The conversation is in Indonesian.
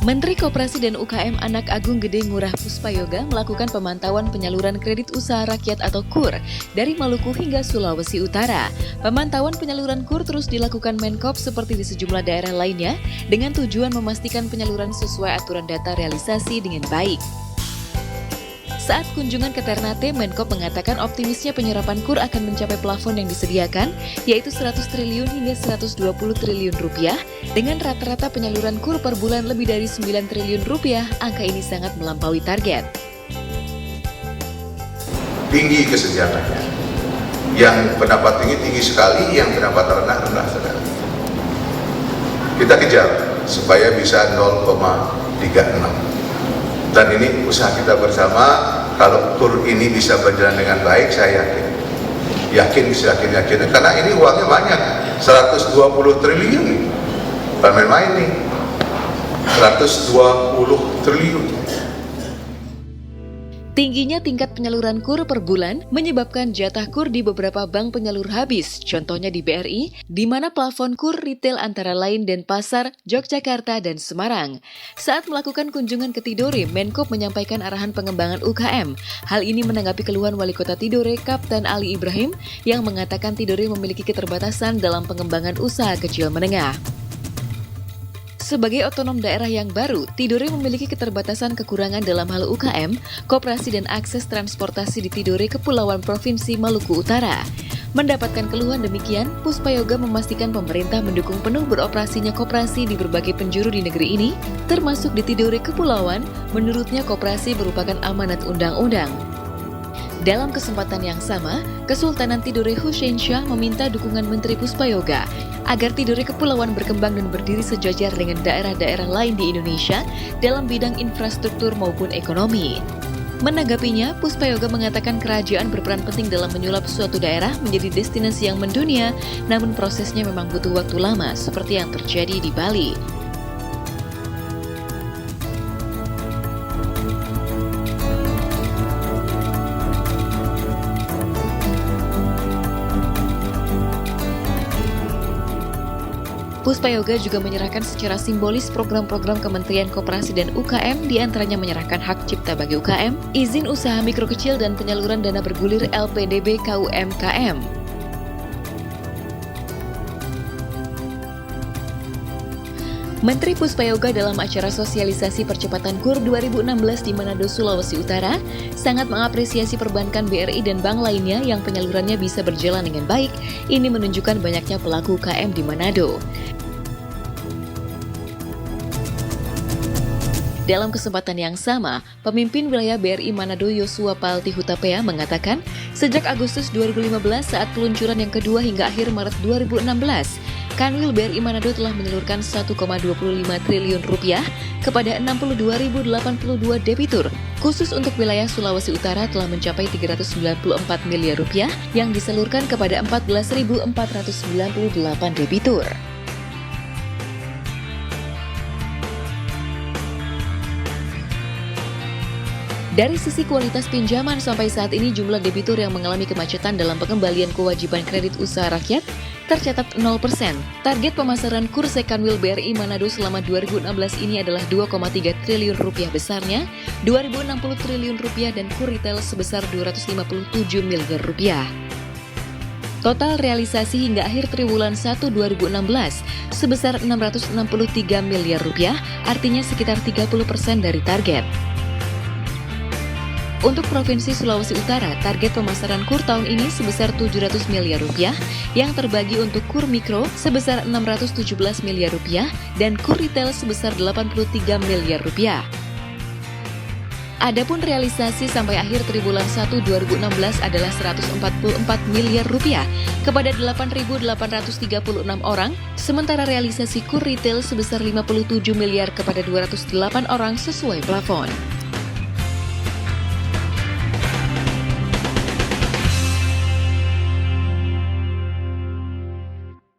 Menteri Koperasi dan UKM Anak Agung Gede Ngurah Puspayoga melakukan pemantauan penyaluran kredit usaha rakyat atau KUR dari Maluku hingga Sulawesi Utara. Pemantauan penyaluran KUR terus dilakukan Menkop seperti di sejumlah daerah lainnya dengan tujuan memastikan penyaluran sesuai aturan data realisasi dengan baik. Saat kunjungan ke Ternate, Menkop mengatakan optimisnya penyerapan KUR akan mencapai plafon yang disediakan, yaitu 100 triliun hingga 120 triliun rupiah. Dengan rata-rata penyaluran KUR per bulan lebih dari 9 triliun rupiah, angka ini sangat melampaui target. Tinggi kesejahteraannya. Yang pendapat tinggi sekali, yang pendapat rendah sekali. Kita kejar supaya bisa 0,36. Dan ini usaha kita bersama, kalau KUR ini bisa berjalan dengan baik, saya yakin, karena ini uangnya banyak, 120 triliun, bukan main-main nih, 120 triliun. Tingginya tingkat penyaluran KUR per bulan menyebabkan jatah KUR di beberapa bank penyalur habis, contohnya di BRI, di mana plafon KUR retail antara lain Denpasar, Yogyakarta, dan Semarang. Saat melakukan kunjungan ke Tidore, Menkop menyampaikan arahan pengembangan UKM. Hal ini menanggapi keluhan Wali Kota Tidore, Kapten Ali Ibrahim, yang mengatakan Tidore memiliki keterbatasan dalam pengembangan usaha kecil menengah. Sebagai otonom daerah yang baru, Tidore memiliki keterbatasan kekurangan dalam hal UKM, koperasi dan akses transportasi di Tidore Kepulauan Provinsi Maluku Utara. Mendapatkan keluhan demikian, Puspayoga memastikan pemerintah mendukung penuh beroperasinya koperasi di berbagai penjuru di negeri ini, termasuk di Tidore Kepulauan. Menurutnya koperasi merupakan amanat undang-undang. Dalam kesempatan yang sama, Kesultanan Tidore Hussein Shah meminta dukungan Menteri Puspayoga agar Tidore Kepulauan berkembang dan berdiri sejajar dengan daerah-daerah lain di Indonesia dalam bidang infrastruktur maupun ekonomi. Menanggapinya, Puspayoga mengatakan kerajaan berperan penting dalam menyulap suatu daerah menjadi destinasi yang mendunia, namun prosesnya memang butuh waktu lama seperti yang terjadi di Bali. Puspayoga juga menyerahkan secara simbolis program-program Kementerian Koperasi dan UKM, diantaranya menyerahkan hak cipta bagi UKM, izin usaha mikro kecil dan penyaluran dana bergulir LPDB KUMKM. Menteri Puspayoga dalam acara sosialisasi percepatan KUR 2016 di Manado, Sulawesi Utara, sangat mengapresiasi perbankan BRI dan bank lainnya yang penyalurannya bisa berjalan dengan baik. Ini menunjukkan banyaknya pelaku UKM di Manado. Dalam kesempatan yang sama, pemimpin wilayah BRI Manado Yosua Palti Hutapea mengatakan, sejak Agustus 2015 saat peluncuran yang kedua hingga akhir Maret 2016, Kanwil BRI Manado telah menyalurkan 1,25 triliun rupiah kepada 62.082 debitur. Khusus untuk wilayah Sulawesi Utara telah mencapai 394 miliar rupiah yang disalurkan kepada 14.498 debitur. Dari sisi kualitas pinjaman, sampai saat ini jumlah debitur yang mengalami kemacetan dalam pengembalian kewajiban kredit usaha rakyat tercatat 0%. Target pemasaran KUR Sekanwil BRI Manado selama 2016 ini adalah 2,3 triliun rupiah besarnya, 2.060 triliun rupiah dan KUR retail sebesar 257 miliar rupiah. Total realisasi hingga akhir triwulan 1 2016 sebesar 663 miliar rupiah, artinya sekitar 30% dari target. Untuk Provinsi Sulawesi Utara, target pemasaran KUR tahun ini sebesar 700 miliar rupiah, yang terbagi untuk KUR Mikro sebesar 617 miliar rupiah dan KUR Retail sebesar 83 miliar rupiah. Adapun realisasi sampai akhir triwulan 1 2016 adalah 144 miliar rupiah kepada 8.836 orang, sementara realisasi KUR Retail sebesar 57 miliar kepada 208 orang sesuai plafon.